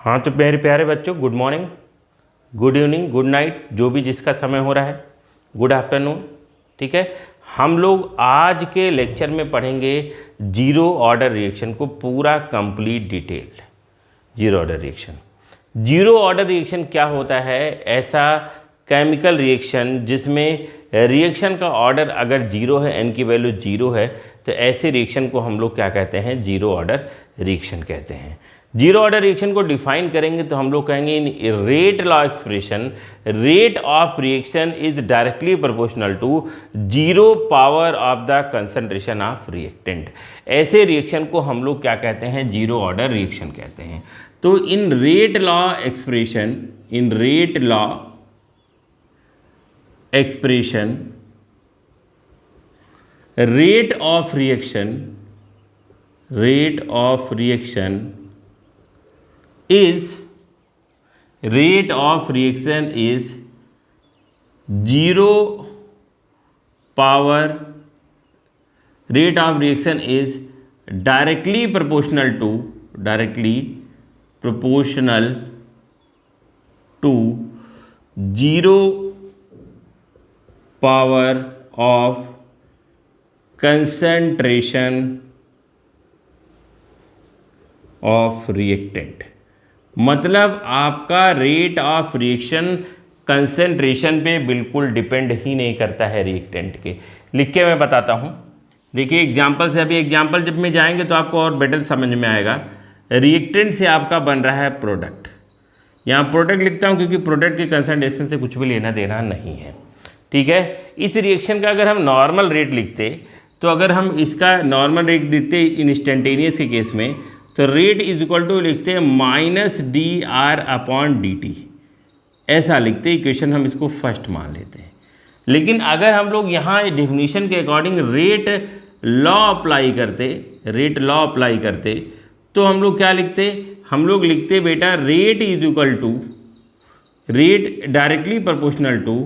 हाँ तो मेरे प्यारे बच्चों, good morning, good evening, good night, जो भी जिसका समय हो रहा है, गुड आफ्टरनून। ठीक है, हम लोग आज के लेक्चर में पढ़ेंगे जीरो ऑर्डर रिएक्शन को पूरा complete detail. Zero order reaction, zero order reaction क्या होता है? ऐसा केमिकल रिएक्शन जिसमें रिएक्शन का ऑर्डर अगर जीरो है, एन की वैल्यू जीरो है, तो ऐसे रिएक्शन को हम लोग क्या कहते हैं? जीरो ऑर्डर रिएक्शन कहते हैं। जीरो ऑर्डर रिएक्शन को डिफाइन करेंगे तो हम लोग कहेंगे in rate law expression, rate of reaction is directly proportional to zero power of the concentration of reactant. ऐसे रिएक्शन को हम लोग क्या कहते हैं? जीरो ऑर्डर रिएक्शन कहते हैं। तो in rate law expression, in rate law expression, rate of reaction, rate of reaction is rate of reaction is zero power, rate of reaction is directly proportional to zero power of concentration of reactant। मतलब आपका rate of reaction concentration पे बिल्कुल depend ही नहीं करता है reactant के। लिख के मैं बताता हूँ, देखिए एग्जांपल से। अभी एग्जांपल जब में जाएंगे तो आपको और बेटर समझ में आएगा। रिएक्टेंट से आपका बन रहा है प्रोडक्ट, यहाँ प्रोडक्ट लिखता हूँ क्योंकि प्रोडक्ट के कंसंट्रेशन से कुछ भी लेना देना नहीं है। ठीक है, इस रिएक्शन का अगर हम नॉर्मल रेट लिखते, तो अगर हम इसका नॉर्मल रेट लिखते इंस्टेंटेनियस के केस में, तो रेट इज इक्वल टू लिखते हैं minus D R upon D T, ऐसा लिखते इक्वेशन हम इसको फर्स्ट मान लेते हैं। लेकिन अगर हम लोग यहाँ डेफिनेशन के अकॉर्डिंग रेट लॉ अप्लाई करते, रेट लॉ अप्लाई करते, तो हम लोग क्या लिखते? हम लोग लिखते बेटा rate is equal to, rate directly proportional to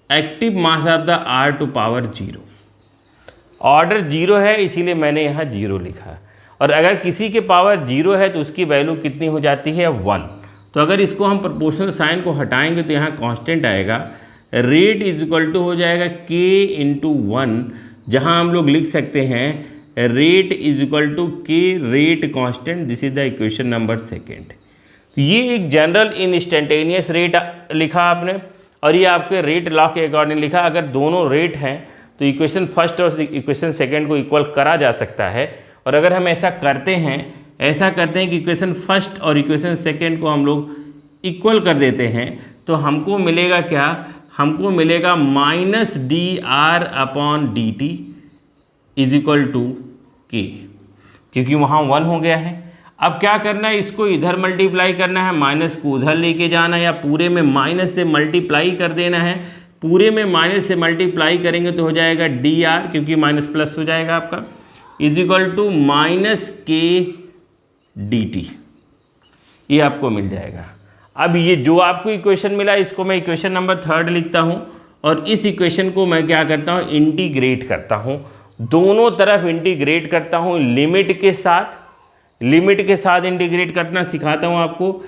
active mass of the R to power zero. Order zero है इसीलिए मैंने यहाँ जीरो लिखा, और अगर किसी के पावर जीरो है तो उसकी वैल्यू कितनी हो जाती है? 1। तो अगर इसको हम प्रोपोर्शनल साइन को हटाएंगे तो यहाँ कांस्टेंट आएगा, रेट इज इक्वल टू हो जाएगा k इंटू 1, जहाँ हम लोग लिख सकते हैं rate is equal to k rate constant. This is the equation number second. तो ये एक जनरल इंस्टेंटेनियस रेट लिखा आपने, और ये आपके रेट लॉ के अकॉर्डिंग लिखा। अगर दोनों रेट हैं तो इक्वेशन फर्स्ट और इक्वेशन सेकेंड को इक्वल करा जा सकता है। और अगर हम ऐसा करते हैं कि इक्वेशन फर्स्ट और इक्वेशन सेकेंड को हम लोग इक्वल कर देते हैं, तो हमको मिलेगा क्या? हमको मिलेगा minus D R upon D T is equal to K, क्योंकि वहाँ 1 हो गया है। अब क्या करना है? इसको इधर मल्टीप्लाई करना है, माइनस को उधर लेके जाना है, या पूरे में माइनस से मल्टीप्लाई कर देना है। पूरे में माइनस से मल्टीप्लाई करेंगे तो हो जाएगा डी आर, क्योंकि माइनस प्लस हो जाएगा आपका, इज इक्वल टू माइनस के डी टी, ये आपको मिल जाएगा। अब ये जो आपको इक्वेशन मिला, इसको मैं इक्वेशन नंबर 3 लिखता हूँ, और इस इक्वेशन को मैं क्या करता हूँ? इंटीग्रेट करता हूँ, दोनों तरफ इंटीग्रेट करता हूँ लिमिट के साथ। लिमिट के साथ इंटीग्रेट करना सिखाता हूँ आपको।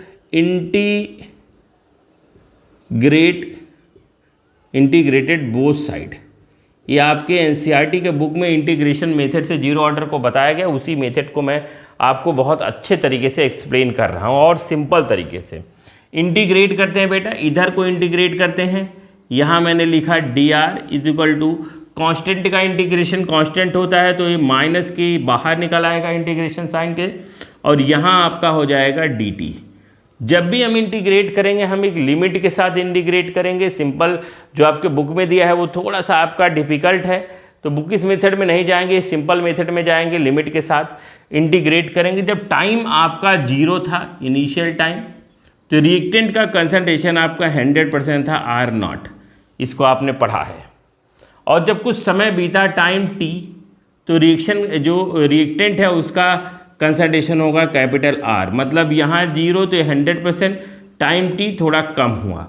इंटीग्रेटेड बोथ साइड, ये आपके एनसीईआरटी के बुक में इंटीग्रेशन मेथड से जीरो ऑर्डर को बताया गया। उसी मेथड को मैं आपको बहुत अच्छे तरीके से एक्सप्लेन कर रहा हूँ और सिंपल तरीके से। इंटीग्रेट करते हैं बेटा, इधर को इंटीग्रेट करते हैं। यहाँ मैंने लिखा D R is equal to, constant का इंटीग्रेशन कांस्टेंट होता है तो ये माइनस के बाहर निकल आएगा इंटीग्रेशन साइन के, और यहाँ आपका हो जाएगा डी टी। जब भी हम इंटीग्रेट करेंगे हम एक लिमिट के साथ इंटीग्रेट करेंगे। सिंपल जो आपके बुक में दिया है वो थोड़ा सा आपका डिफ़िकल्ट है, तो बुक इस मेथड में नहीं जाएंगे, सिंपल मेथड में जाएंगे। लिमिट के साथ इंटीग्रेट करेंगे। जब टाइम आपका जीरो था, इनिशियल टाइम, तो रिएक्टेंट का कंसंट्रेशन आपका 100% था, आर नॉट, इसको आपने पढ़ा है। और जब कुछ समय बीता टाइम टी, तो रिएक्शन जो रिएक्टेंट है उसका कंसंट्रेशन होगा कैपिटल आर, मतलब यहाँ जीरो तो 100%, टाइम टी थोड़ा कम हुआ।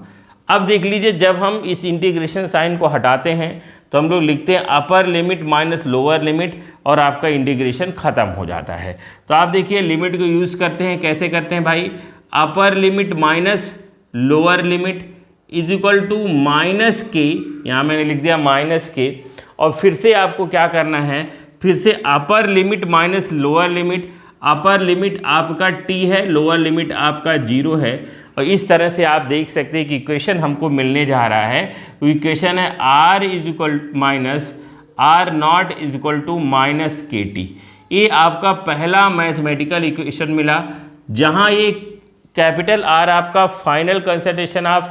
अब देख लीजिए, जब हम इस इंटीग्रेशन साइन को हटाते हैं तो हम लोग लिखते हैं अपर लिमिट माइनस लोअर लिमिट और आपका इंटीग्रेशन ख़त्म हो जाता है। तो आप देखिए लिमिट को यूज़ करते हैं, कैसे करते हैं भाई, upper limit minus lower limit is equal to minus K, यहाँ मैंने लिख दिया माइनस के, और फिर से आपको क्या करना है, फिर से अपर limit minus lower limit, upper limit आपका t है, लोअर लिमिट आपका 0 है, और इस तरह से आप देख सकते हैं कि इक्वेशन हमको मिलने जा रहा है। तो इक्वेशन है r is equal minus R naught is equal to minus K T. ये आपका पहला मैथमेटिकल इक्वेशन मिला, जहाँ ये कैपिटल R आपका फाइनल कंसंट्रेशन ऑफ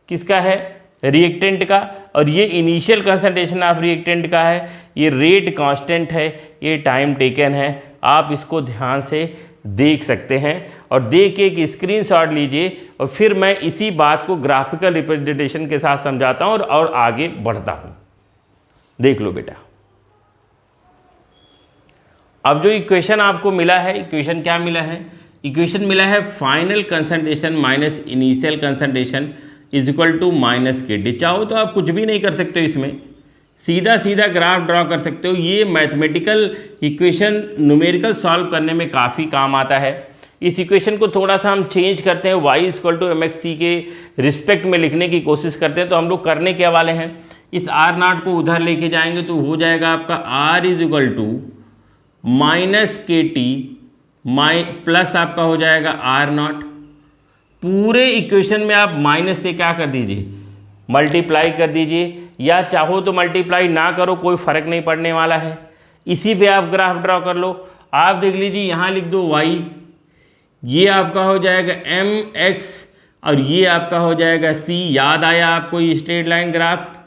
किसका है, रिएक्टेंट का, और ये इनिशियल कंसंट्रेशन ऑफ रिएक्टेंट का है, ये रेट कांस्टेंट है, ये टाइम टेकन है। आप इसको ध्यान से देख सकते हैं और देख के एक स्क्रीनशॉट लीजिए, और फिर मैं इसी बात को ग्राफिकल रिप्रेजेंटेशन के साथ समझाता हूँ और आगे बढ़ता हूँ। देख लो बेटा, अब जो इक्वेशन आपको मिला है, इक्वेशन क्या मिला है, इक्वेशन मिला है final concentration minus initial concentration is equal to minus K T. चाहो तो आप कुछ भी नहीं कर सकते हो, इसमें सीधा सीधा ग्राफ ड्रॉ कर सकते हो। ये मैथमेटिकल इक्वेशन न्यूमेरिकल सॉल्व करने में काफ़ी काम आता है। इस इक्वेशन को थोड़ा सा हम चेंज करते हैं, y equal to M X C के रिस्पेक्ट में लिखने की कोशिश करते हैं। तो हम लोग करने क्या वाले हैं, इस आर नॉट को उधर लेके जाएंगे तो हो जाएगा आपका r is equal to minus K T plus आपका हो जाएगा आर नॉट। पूरे इक्वेशन में आप माइनस से क्या कर दीजिए, मल्टीप्लाई कर दीजिए, या चाहो तो मल्टीप्लाई ना करो, कोई फ़र्क नहीं पड़ने वाला है। इसी पे आप ग्राफ ड्रॉ कर लो। आप देख लीजिए, यहाँ लिख दो y, ये आपका हो जाएगा mx और ये आपका हो जाएगा c। याद आया आपको ये स्ट्रेट लाइन ग्राफ?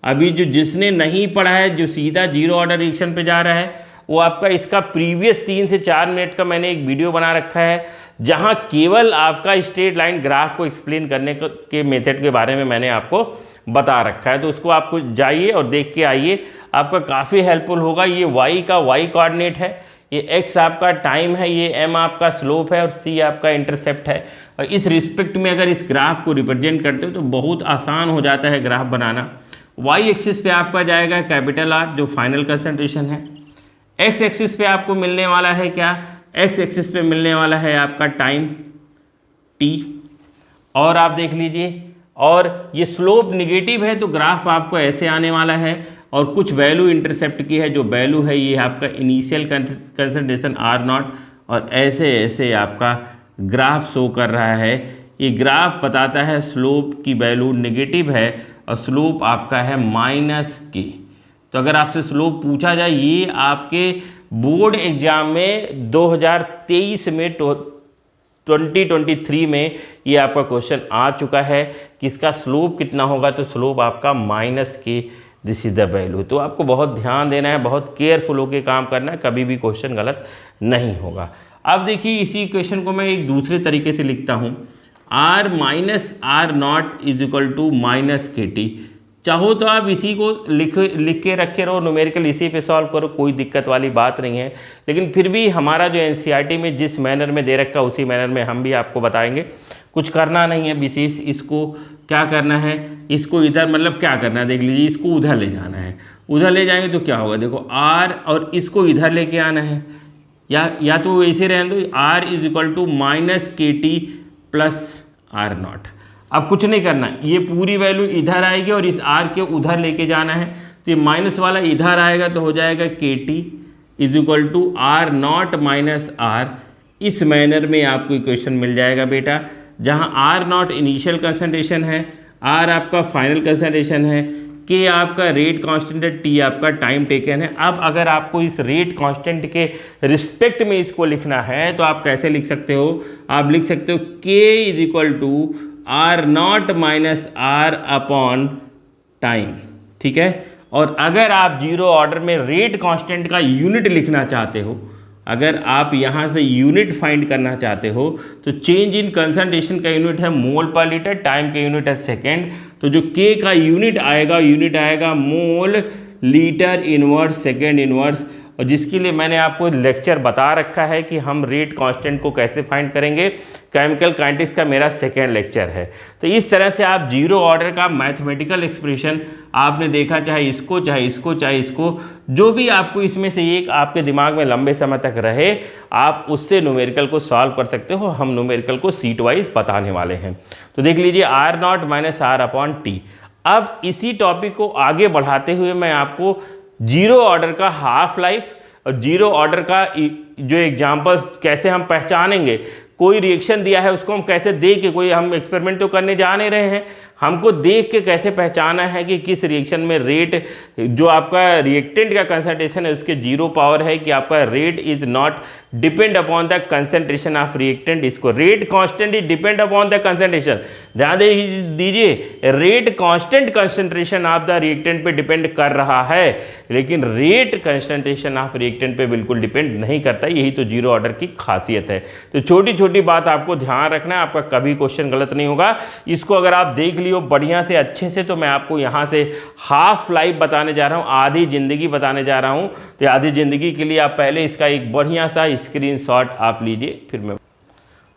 अभी जो जिसने नहीं पढ़ा है, जो सीधा जीरो ऑर्डर रिएक्शन पे जा रहा है, वो आपका इसका प्रीवियस 3 से 4 मिनट का मैंने एक वीडियो बना रखा है, जहाँ केवल आपका स्ट्रेट लाइन ग्राफ को एक्सप्लेन करने के मेथड के बारे में मैंने आपको बता रखा है। तो उसको आपको जाइए और देख के आइए, आपका काफ़ी हेल्पफुल होगा। ये y का y कोऑर्डिनेट है, ये x आपका टाइम है, ये m आपका स्लोप है और c आपका इंटरसेप्ट है। और इस रिस्पेक्ट में अगर इस ग्राफ को रिप्रेजेंट करते हो तो बहुत आसान हो जाता है ग्राफ बनाना। y एक्सिस पे आपका जाएगा कैपिटल R जो फाइनल कंसंट्रेशन है, x एक्सिस पे आपको मिलने वाला है क्या, x एक्सिस पे मिलने वाला है आपका टाइम t। और आप देख लीजिए, और ये स्लोप निगेटिव है तो ग्राफ आपको ऐसे आने वाला है, और कुछ वैल्यू इंटरसेप्ट की है, जो वैल्यू है ये आपका इनिशियल कंसंट्रेशन आर नॉट, और ऐसे ऐसे आपका ग्राफ शो कर रहा है। ये ग्राफ बताता है स्लोप की वैल्यू निगेटिव है और स्लोप आपका है माइनस के। तो अगर आपसे स्लोप पूछा जाए, ये आपके बोर्ड एग्जाम में 2023 में 2023 में ये आपका क्वेश्चन आ चुका है कि इसका स्लोप कितना होगा। तो स्लोप आपका माइनस के, दिस इज द वैल्यू। तो आपको बहुत ध्यान देना है, बहुत केयरफुल होकर काम करना है, कभी भी क्वेश्चन गलत नहीं होगा। अब देखिए, इसी इक्वेशन को मैं एक दूसरे तरीके से लिखता हूँ, r minus R naught is equal to minus K T. चाहो तो आप इसी को लिख के रखे रहो, न्यूमेरिकल इसी पे सॉल्व करो, कोई दिक्कत वाली बात नहीं है। लेकिन फिर भी हमारा जो एनसीईआरटी में जिस मैनर में दे रखा उसी मैनर में हम भी आपको बताएंगे। कुछ करना नहीं है विशेष, इसको क्या करना है, इसको इधर मतलब क्या करना है, देख लीजिए, इसको उधर ले जाना है। उधर ले जाएंगे तो क्या होगा, देखो r, और इसको इधर लेके आना है, या तो ऐसे रहने दो, r is equal to minus K T plus R naught. अब कुछ नहीं करना, ये पूरी वैल्यू इधर आएगी और इस r के उधर लेके जाना है। तो ये माइनस वाला इधर आएगा तो हो जाएगा K T is equal to R naught minus R. इस मैनर में आपको इक्वेशन मिल जाएगा बेटा, जहाँ आर नॉट इनिशियल कंसंट्रेशन है, आर आपका फाइनल कंसंट्रेशन है, के आपका रेट कांस्टेंट है, टी आपका टाइम टेकन है। अब अगर आपको इस रेट कांस्टेंट के रिस्पेक्ट में इसको लिखना है तो आप कैसे लिख सकते हो, आप लिख सकते हो K is equal to R naught minus R upon time, ठीक है। और अगर आप जीरो ऑर्डर में रेट कांस्टेंट का यूनिट लिखना चाहते हो, अगर आप यहाँ से यूनिट फाइंड करना चाहते हो, तो चेंज इन कंसंट्रेशन का यूनिट है मोल पर लीटर, टाइम का यूनिट है सेकेंड। तो जो के का यूनिट आएगा mole litre inverse second inverse, और जिसके लिए मैंने आपको लेक्चर बता रखा है कि हम रेट कांस्टेंट को कैसे फाइंड करेंगे। केमिकल काइनेटिक्स का मेरा सेकेंड लेक्चर है। तो इस तरह से आप जीरो ऑर्डर का मैथमेटिकल एक्सप्रेशन आपने देखा, चाहे इसको चाहे इसको चाहे इसको, जो भी आपको इसमें से एक आपके दिमाग में लंबे समय तक रहे, आप उससे न्यूमेरिकल को सॉल्व कर सकते हो। हम न्यूमेरिकल को सीट वाइज बताने वाले हैं। तो देख लीजिए R0 - R/T। अब इसी टॉपिक को आगे बढ़ाते हुए मैं आपको जीरो ऑर्डर का हाफ लाइफ और जीरो ऑर्डर का जो एग्जाम्पल्स कैसे हम पहचानेंगे, कोई रिएक्शन दिया है उसको हम कैसे देख के, कोई हम एक्सपेरिमेंट तो करने जा नहीं रहे हैं, हमको देख के कैसे पहचाना है कि किस रिएक्शन में रेट, जो आपका रिएक्टेंट का कंसंट्रेशन है उसके जीरो पावर है, कि आपका rate is not depend upon the concentration of reactant. इसको rate constant is depend upon the concentration, ध्यान दीजिए, rate constant concentration of the reactant पे डिपेंड कर रहा है, लेकिन रेट कंसंट्रेशन ऑफ रिएक्टेंट पे बिल्कुल डिपेंड नहीं करता। यही तो जीरो ऑर्डर की खासियत है। तो छोटी छोटी बात आपको ध्यान रखना है, आपका कभी क्वेश्चन गलत नहीं होगा। इसको अगर आप देख लियो बढ़िया से अच्छे से, तो मैं आपको यहाँ से हाफ लाइफ बताने जा रहा हूँ, आधी जिंदगी बताने जा रहा हूँ। तो आधी जिंदगी के लिए आप पहले इसका एक बढ़िया सा स्क्रीनशॉट आप लीजिए, फिर मैं।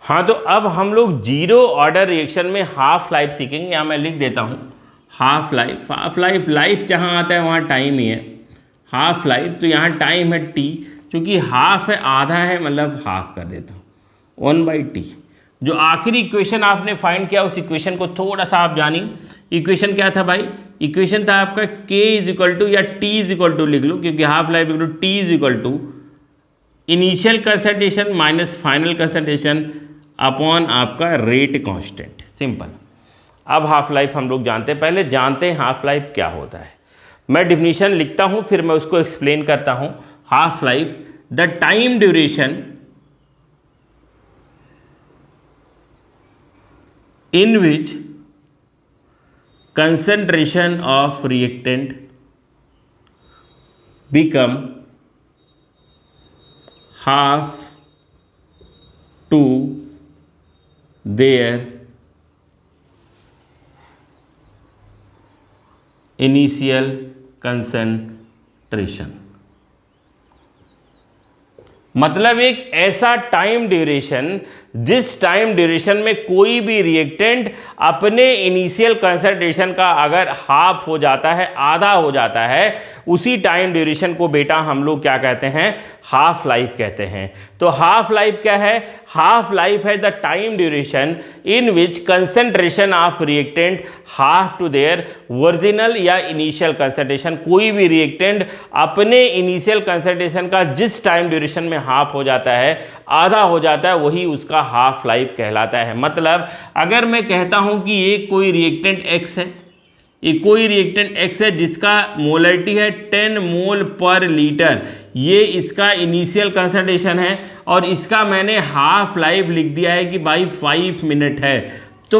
हाँ, तो अब हम लोग जीरो ऑर्डर रिएक्शन में हाफ लाइफ सीखेंगे। यहाँ मैं लिख देता हूँ half life. Half life, life जहाँ आता है वहाँ टाइम ही है। हाफ लाइफ, तो यहाँ टाइम है टी, क्योंकि हाफ है आधा है, मतलब हाफ कर देता हूँ 1/T। जो आखिरी इक्वेशन आपने फाइंड किया उस इक्वेशन को थोड़ा सा आप जानिए। इक्वेशन क्या था भाई? इक्वेशन था आपका K = या T = लिख लो, क्योंकि half life = T = initial concentration minus final concentration upon आपका रेट कांस्टेंट। सिंपल। अब हाफ लाइफ हम लोग जानते हैं, पहले जानते हैं हाफ लाइफ क्या होता है। मैं डिफिनीशन लिखता हूं, फिर मैं उसको एक्सप्लेन करता हूं। Half life, the time duration in which concentration of reactant become half to their initial concentration। मतलब एक ऐसा टाइम ड्यूरेशन जिस टाइम ड्यूरेशन में कोई भी रिएक्टेंट अपने इनिशियल कंसंट्रेशन का अगर हाफ हो जाता है, आधा हो जाता है, उसी टाइम ड्यूरेशन को बेटा हम लोग क्या कहते हैं? हाफ लाइफ कहते हैं। तो हाफ लाइफ क्या है? हाफ लाइफ है the time duration in which concentration of reactant half to their original या इनिशियल कंसंट्रेशन। कोई भी रिएक्टेंट अपने इनिशियल कंसंट्रेशन का जिस टाइम ड्यूरेशन में हाफ हो जाता है, आधा हो जाता है, वही उसका हाफ लाइफ कहलाता है। मतलब अगर मैं कहता हूं कि ये कोई रिएक्टेंट X है, ये कोई रिएक्टेंट X है जिसका मोलरिटी है 10 मोल पर लीटर, ये इसका इनिशियल कंसंट्रेशन है, और इसका मैंने हाफ लाइफ लिख दिया है कि भाई 5 मिनट है। तो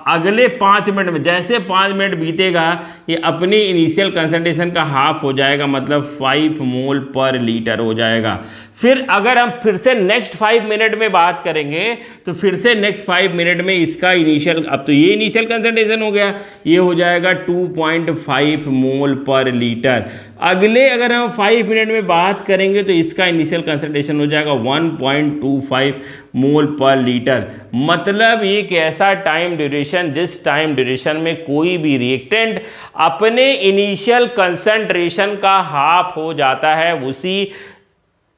अगले 5 मिनट में, जैसे 5 मिनट बीतेगा, ये अपनी इनिशियल कंसंट्रेशन का हाफ हो जाएगा, मतलब 5 मोल पर लीटर हो जाएगा। फिर अगर हम फिर से नेक्स्ट 5 मिनट में बात करेंगे, तो फिर से नेक्स्ट 5 मिनट में इसका इनिशियल, अब तो ये इनिशियल कंसंट्रेशन हो गया, ये हो जाएगा 2.5 मोल पर लीटर। अगले अगर हम 5 मिनट में बात करेंगे तो इसका इनिशियल कंसंट्रेशन हो जाएगा 1.25 मोल पर लीटर। मतलब एक ऐसा टाइम ड्यूरेशन जिस टाइम ड्यूरेशन में कोई भी रिएक्टेंट अपने इनिशियल कंसंट्रेशन का हाफ हो जाता है, उसी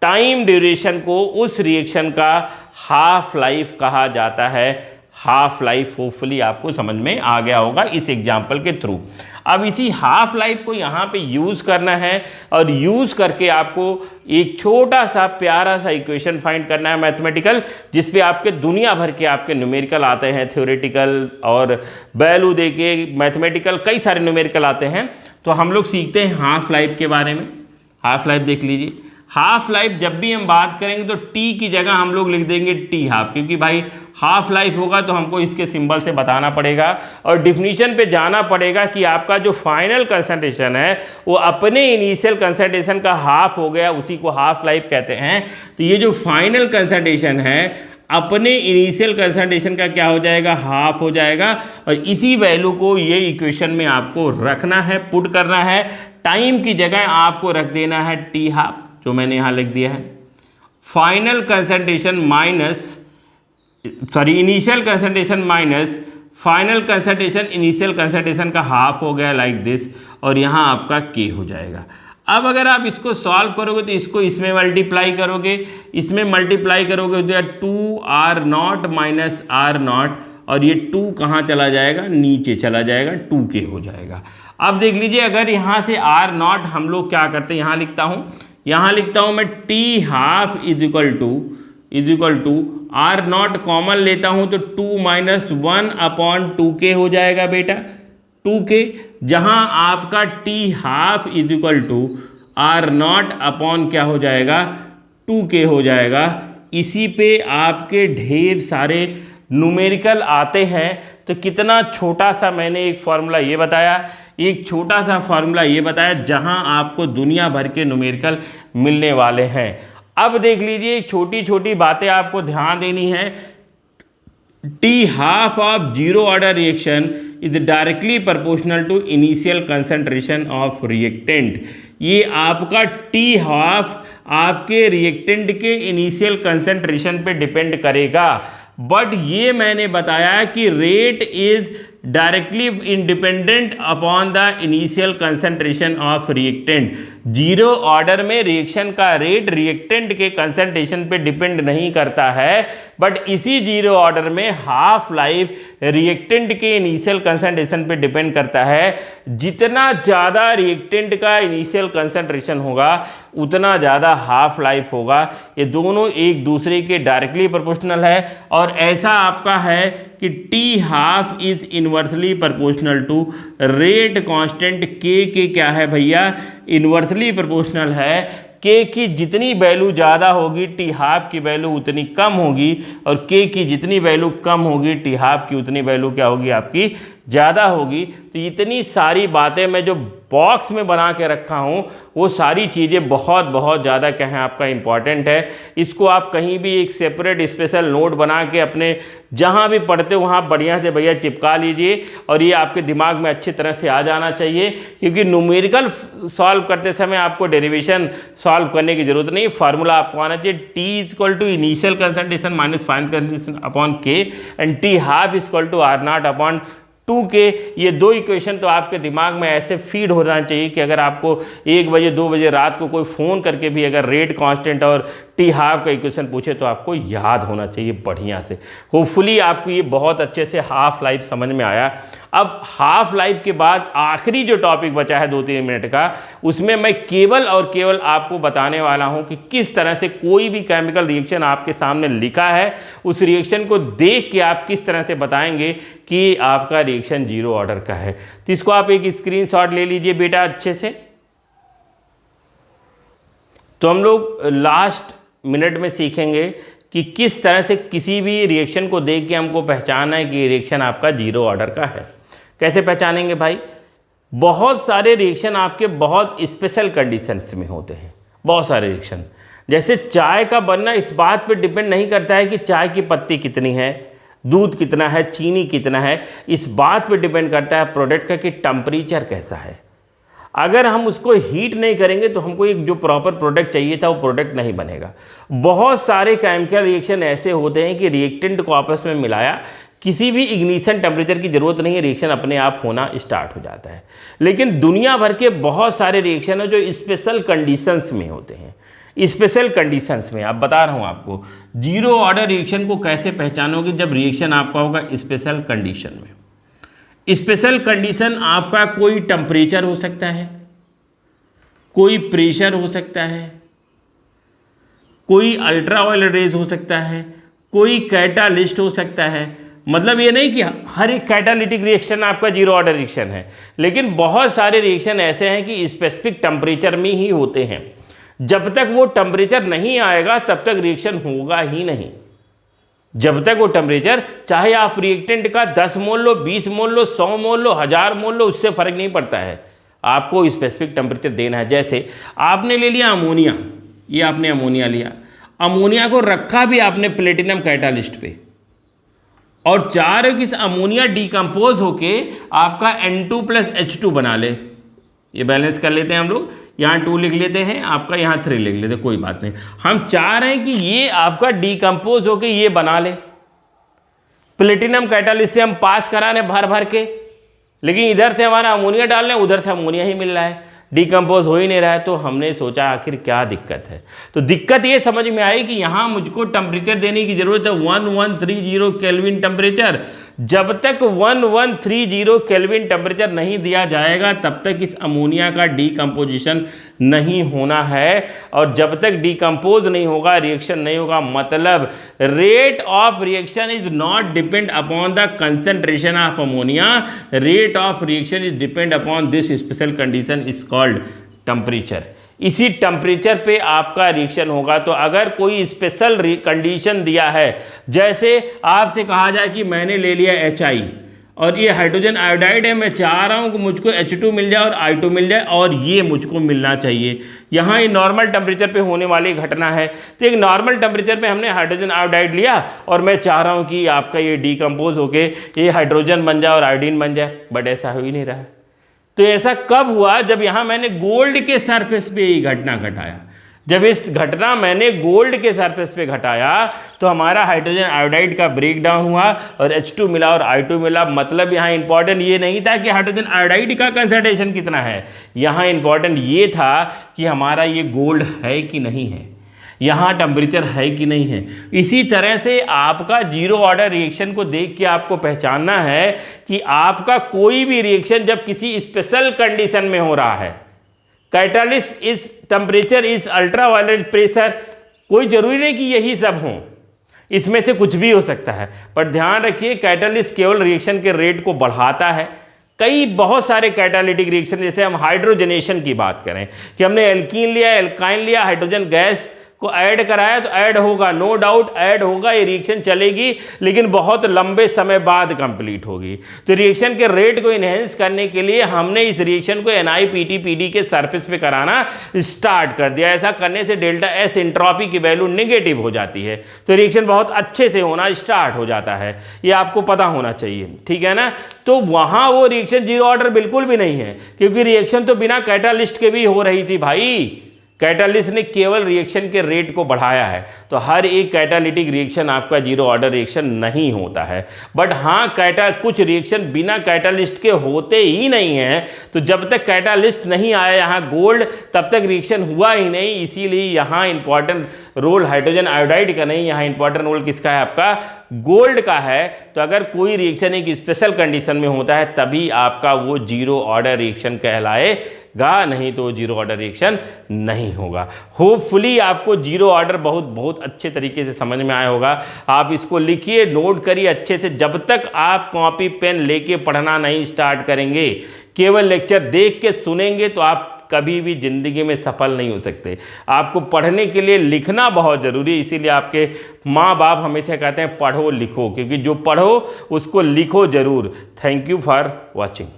टाइम ड्यूरेशन को, उस रिएक्शन का हाफ लाइफ कहा जाता है। हाफ लाइफ होपफुली आपको समझ में आ गया होगा इस एग्जाम्पल के थ्रू। अब इसी हाफ लाइफ को यहाँ पे यूज़ करना है, और यूज़ करके आपको एक छोटा सा प्यारा सा इक्वेशन फाइंड करना है मैथमेटिकल, जिस पे आपके दुनिया भर के आपके न्यूमेरिकल आते हैं, थ्योरेटिकल और वैल्यू दे के मैथमेटिकल कई सारे न्यूमेरिकल आते हैं। तो हम लोग सीखते हैं हाफ लाइफ के बारे में। हाफ लाइफ देख लीजिए। हाफ लाइफ जब भी हम बात करेंगे तो टी की जगह हम लोग लिख देंगे टी हाफ, क्योंकि भाई हाफ लाइफ होगा तो हमको इसके सिंबल से बताना पड़ेगा और डिफिनीशन पे जाना पड़ेगा कि आपका जो फाइनल कंसंट्रेशन है वो अपने इनिशियल कंसंट्रेशन का हाफ हो गया, उसी को हाफ लाइफ कहते हैं। तो ये जो फाइनल कंसंट्रेशन है अपने इनिशियल कंसंट्रेशन का क्या हो जाएगा? हाफ हो जाएगा। और इसी वैल्यू को ये इक्वेशन में आपको रखना है, पुट करना है। टाइम की जगह आपको रख देना है टी हाफ, जो मैंने यहाँ लिख दिया है, final concentration initial concentration minus final concentration initial concentration का हाफ हो गया लाइक दिस, और यहाँ आपका K हो जाएगा। अब अगर आप इसको सॉल्व करोगे तो इसको इसमें मल्टीप्लाई करोगे, इसमें मल्टीप्लाई करोगे तो 2R0 माइनस R0, और ये 2 कहाँ चला जाएगा, नीचे चला जाएगा, 2K हो जाएगा। अब देख लीजिए, अगर यहाँ से R0 हम लोग क्या करते हैं, यहाँ लिखता हूँ मैं T half is equal to R0 common लेता हूँ तो 2 माइनस 1/2K हो जाएगा बेटा, 2K, जहाँ आपका T half is equal to R0 upon क्या हो जाएगा, 2K हो जाएगा। इसी पे आपके ढेर सारे न्यूमेरिकल आते हैं। तो कितना छोटा सा मैंने एक फार्मूला ये बताया, जहां आपको दुनिया भर के न्यूमेरिकल मिलने वाले हैं। अब देख लीजिए, छोटी छोटी बातें आपको ध्यान देनी है। T half of zero order reaction is directly proportional to initial concentration of reactant. ये आपका टी हाफ आपके रिएक्टेंट के इनिशियल कंसंट्रेशन पे डिपेंड करेगा, बट ये मैंने बताया कि rate is directly independent upon the initial concentration of reactant. Zero order में रिएक्शन का रेट रिएक्टेंट के कंसंट्रेशन पे डिपेंड नहीं करता है, बट इसी जीरो ऑर्डर में हाफ लाइफ रिएक्टेंट के इनिशियल कंसंट्रेशन पे डिपेंड करता है। जितना ज़्यादा रिएक्टेंट का इनिशियल कंसंट्रेशन होगा उतना ज़्यादा हाफ लाइफ होगा। ये दोनों एक दूसरे के डायरेक्टली प्रोपोर्शनल है, और ऐसा आपका है कि T half is inversely proportional to rate constant के क्या है भैया, इन्वर्सली प्रोपोर्शनल है। के की जितनी वैल्यू ज़्यादा होगी टी हाफ की वैल्यू उतनी कम होगी, और के की जितनी वैल्यू कम होगी टी हाफ की उतनी वैल्यू क्या होगी, आपकी ज़्यादा होगी। तो इतनी सारी बातें मैं जो बॉक्स में बना के रखा हूँ वो सारी चीज़ें बहुत ज़्यादा क्या है आपका इम्पॉर्टेंट है। इसको आप कहीं भी एक सेपरेट स्पेशल नोट बना के अपने जहाँ भी पढ़ते हो वहाँ बढ़िया से भैया चिपका लीजिए, और ये आपके दिमाग में अच्छी तरह से आ जाना चाहिए। क्योंकि न्यूमेरिकल सॉल्व करते समय आपको डेरिवेशन सॉल्व करने की जरूरत नहीं, फार्मूला आपको आना चाहिए। T is equal to initial concentration minus final concentration upon K, and t half is equal to R0 upon 2K। ये दो इक्वेशन तो आपके दिमाग में ऐसे फीड होना चाहिए कि अगर आपको 1 बजे 2 बजे रात को कोई फ़ोन करके भी अगर रेट कांस्टेंट और टी हाफ का इक्वेशन पूछे तो आपको याद होना चाहिए बढ़िया से। होपफुली आपको ये बहुत अच्छे से हाफ लाइफ समझ में आया। अब हाफ लाइफ के बाद आखिरी जो टॉपिक बचा है 2-3 मिनट का, उसमें मैं केवल और केवल आपको बताने वाला हूं कि किस तरह से कोई भी केमिकल रिएक्शन आपके सामने लिखा है उस रिएक्शन को देख के आप किस तरह से बताएंगे कि आपका रिएक्शन जीरो ऑर्डर का है। तो इसको आप एक स्क्रीनशॉट ले लीजिए बेटा अच्छे से। तो हम लोग लास्ट मिनट में सीखेंगे कि किस तरह से किसी भी रिएक्शन को देख के हमको पहचानना है कि रिएक्शन आपका जीरो ऑर्डर का है। कैसे पहचानेंगे भाई? बहुत सारे रिएक्शन आपके बहुत स्पेशल कंडीशंस में होते हैं। बहुत सारे रिएक्शन, जैसे चाय का बनना इस बात पे डिपेंड नहीं करता है कि चाय की पत्ती कितनी है, दूध कितना है, चीनी कितना है। इस बात पे डिपेंड करता है प्रोडक्ट का कि टेम्परेचर कैसा है। अगर हम उसको हीट नहीं करेंगे तो हमको एक जो प्रॉपर प्रोडक्ट चाहिए था वो प्रोडक्ट नहीं बनेगा। बहुत सारे केमिकल रिएक्शन ऐसे होते हैं कि रिएक्टेंट को आपस में मिलाया, किसी भी इग्निशन टेम्परेचर की ज़रूरत नहीं है, रिएक्शन अपने आप होना स्टार्ट हो जाता है। लेकिन दुनिया भर के बहुत सारे रिएक्शन है जो स्पेशल कंडीशंस में होते हैं। स्पेशल कंडीशंस में आप बता रहा हूँ आपको जीरो ऑर्डर रिएक्शन को कैसे पहचानोगे, जब रिएक्शन आपका होगा स्पेशल कंडीशन में। स्पेशल कंडीशन आपका कोई टेम्परेचर हो सकता है, कोई प्रेशर हो सकता है, कोई अल्ट्रावायलेट रेज हो सकता है, कोई कैटालिस्ट हो सकता है। मतलब ये नहीं कि हर एक कैटालिटिक रिएक्शन आपका जीरो ऑर्डर रिएक्शन है, लेकिन बहुत सारे रिएक्शन ऐसे हैं कि स्पेसिफिक टेम्परेचर में ही होते हैं। जब तक वो टेम्परेचर नहीं आएगा तब तक रिएक्शन होगा ही नहीं। जब तक वो टेम्परेचर, चाहे आप रिएक्टेंट का 10 मोल लो, 20 मोल लो, 100 मोल लो, 1000 मोल लो, उससे फर्क नहीं पड़ता है, आपको स्पेसिफिक टेम्परेचर देना है। जैसे आपने ले लिया अमोनिया, ये आपने अमोनिया लिया, अमोनिया को रखा भी आपने प्लेटिनम कैटालिस्ट पे, और चार किस अमोनिया डिकम्पोज होके आपका N2 + H2 बना ले। ये बैलेंस कर लेते हैं हम लोग। यहाँ 2 लिख लेते हैं, आपका यहाँ 3 लिख लेते हैं, कोई बात नहीं। हम चाह रहे हैं कि ये आपका डिकम्पोज होके ये बना ले, प्लेटिनम कैटालिस्ट से हम पास करा रहे भर भर के, लेकिन इधर से हमारा अमोनिया डाल रहे हैं, उधर से अमोनिया ही मिल रहा है, डिकम्पोज हो ही नहीं रहा है। तो हमने सोचा आखिर क्या दिक्कत है। तो दिक्कत ये समझ में आई कि यहाँ मुझको टेम्परेचर देने की ज़रूरत है 1130 केल्विन टेम्परेचर। जब तक 1130 केल्विन टेम्परेचर नहीं दिया जाएगा तब तक इस अमोनिया का डिकम्पोजिशन नहीं होना है, और जब तक डिकम्पोज नहीं होगा रिएक्शन नहीं होगा। मतलब rate of reaction is not depend upon the concentration of ammonia, rate of reaction is depend upon this special condition is called temperature. इसी टेम्परेचर पे आपका रिएक्शन होगा। तो अगर कोई स्पेशल कंडीशन दिया है, जैसे आपसे कहा जाए कि मैंने ले लिया HI और ये हाइड्रोजन आयोडाइड है, मैं चाह रहा हूँ कि मुझको H2 मिल जाए और I2 मिल जाए और ये मुझको मिलना चाहिए। यहाँ ये नॉर्मल टेम्परेचर पे होने वाली घटना है। तो एक नॉर्मल टेम्परेचर पे हमने हाइड्रोजन आयोडाइड लिया और मैं चाह रहा हूँ कि आपका ये डिकम्पोज होके ये हाइड्रोजन बन जाए और आयोडीन बन जाए, बट ऐसा हो ही नहीं रहा है। तो ऐसा कब हुआ? जब यहाँ मैंने गोल्ड के सरफेस पे ये घटना घटाया। जब इस घटना मैंने गोल्ड के सरफेस पे घटाया तो हमारा हाइड्रोजन आयोडाइड का ब्रेक डाउन हुआ और H2 मिला और I2 मिला। मतलब यहाँ इंपॉर्टेंट ये नहीं था कि हाइड्रोजन आयोडाइड का कंसंट्रेशन कितना है, यहाँ इंपॉर्टेंट ये था कि हमारा ये गोल्ड है कि नहीं है, यहाँ टेम्परेचर है कि नहीं है। इसी तरह से आपका जीरो ऑर्डर रिएक्शन को देख के आपको पहचानना है कि आपका कोई भी रिएक्शन जब किसी स्पेशल कंडीशन में हो रहा है, catalyst is temperature is ultraviolet pressure, कोई जरूरी नहीं कि यही सब हों, इसमें से कुछ भी हो सकता है। पर ध्यान रखिए कैटालिस्ट केवल रिएक्शन के रेट को बढ़ाता है। कई बहुत सारे कैटालिटिक रिएक्शन, जैसे हम हाइड्रोजनेशन की बात करें कि हमने एल्कीन लिया, एल्काइन लिया, हाइड्रोजन गैस को ऐड कराया तो ऐड होगा, नो डाउट ऐड होगा, ये रिएक्शन चलेगी, लेकिन बहुत लंबे समय बाद कंप्लीट होगी। तो रिएक्शन के रेट को इनहेंस करने के लिए हमने इस रिएक्शन को NiPT/PD के सरफेस पे कराना स्टार्ट कर दिया। ऐसा करने से डेल्टा S एंट्रोपी की वैल्यू नेगेटिव हो जाती है, तो रिएक्शन बहुत अच्छे से होना स्टार्ट हो जाता है। ये आपको पता होना चाहिए, ठीक है ना। तो वहाँ वो रिएक्शन जीरो ऑर्डर बिल्कुल भी नहीं है, क्योंकि रिएक्शन तो बिना कैटालिस्ट के भी हो रही थी भाई। कैटालिस्ट ने केवल रिएक्शन के रेट को बढ़ाया है। तो हर एक कैटालिटिक रिएक्शन आपका जीरो ऑर्डर रिएक्शन नहीं होता है। बट हाँ, कुछ रिएक्शन बिना कैटालिस्ट के होते ही नहीं हैं। तो जब तक कैटालिस्ट नहीं आया यहाँ गोल्ड, तब तक रिएक्शन हुआ ही नहीं। इसीलिए यहाँ इंपॉर्टेंट रोल हाइड्रोजन आयोडाइड का नहीं, यहाँ इंपॉर्टेंट रोल किसका है? आपका गोल्ड का है। तो अगर कोई रिएक्शन एक स्पेशल कंडीशन में होता है तभी आपका वो जीरो ऑर्डर रिएक्शन कहलाएगा, नहीं तो जीरो ऑर्डर रिएक्शन नहीं होगा। होपफुली आपको जीरो ऑर्डर बहुत अच्छे तरीके से समझ में आया होगा। आप इसको लिखिए, नोट करिए अच्छे से। जब तक आप कॉपी पेन लेके पढ़ना नहीं स्टार्ट करेंगे, केवल लेक्चर देख के सुनेंगे, तो आप कभी भी ज़िंदगी में सफल नहीं हो सकते। आपको पढ़ने के लिए लिखना बहुत ज़रूरी है। इसीलिए आपके माँ बाप हमेशा कहते हैं पढ़ो लिखो, क्योंकि जो पढ़ो उसको लिखो ज़रूर। Thank you for watching.